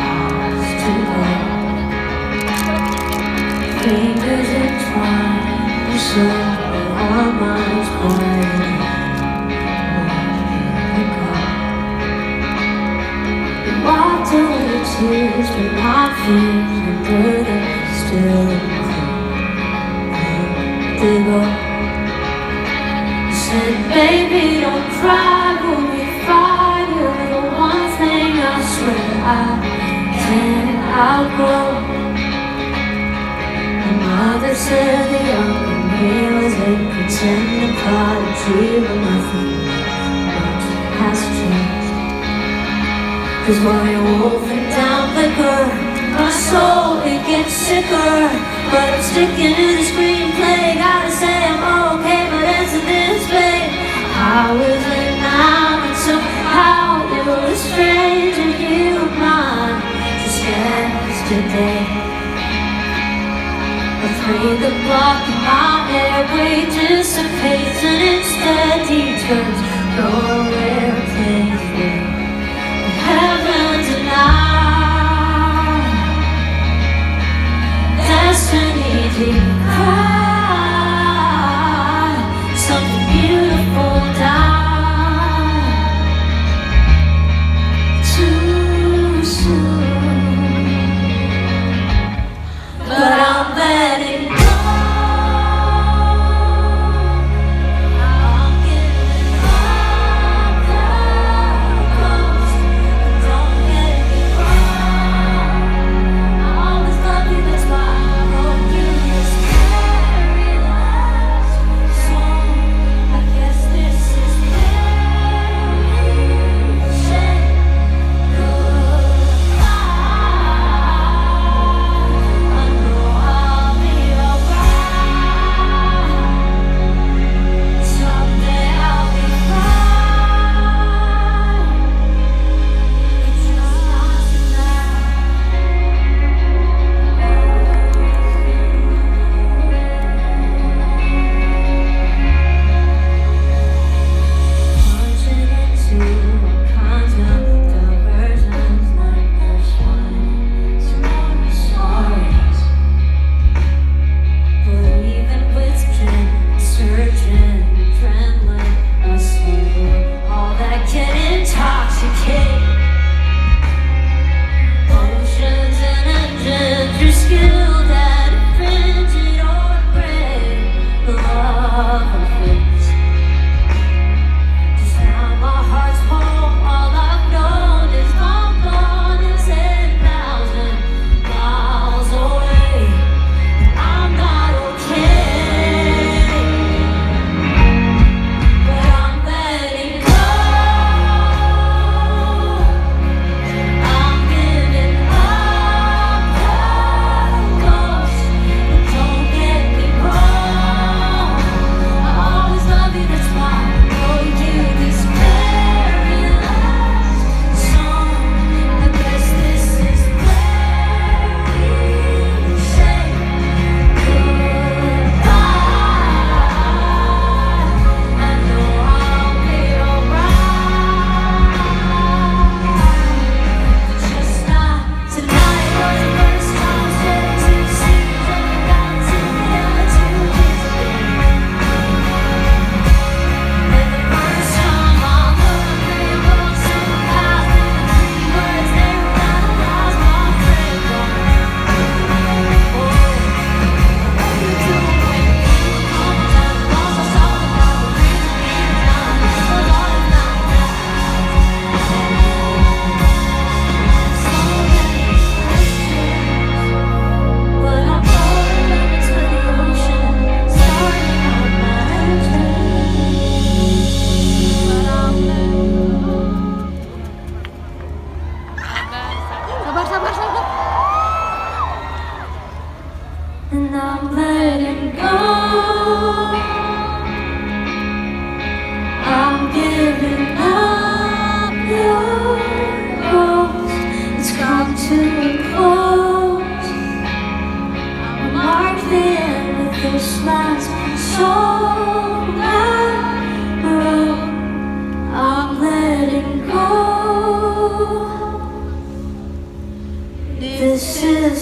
Ours to go. Fingers entwined, so our minds burning. We walked away to tears, but my fears under them still they go. You said, baby, don't cry, we'll be fine. You're the one thing I swear I can't outgrow. My mother said the younger me was a pretending prodigy, but nothing much has changed. 'Cause while you're wolfing down liquor, my soul, it gets sicker. But I'm sticking to the screenplay. Gotta say I'm okay, but answer this, babe. I was in now, and somehow you're a stranger. You were mine just yesterday. Afraid the block in my airway dissipates, and instead he turns your airplane through heaven tonight. Destiny decry, something beautiful died too soon. But I'm letting go. I'm giving up.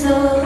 so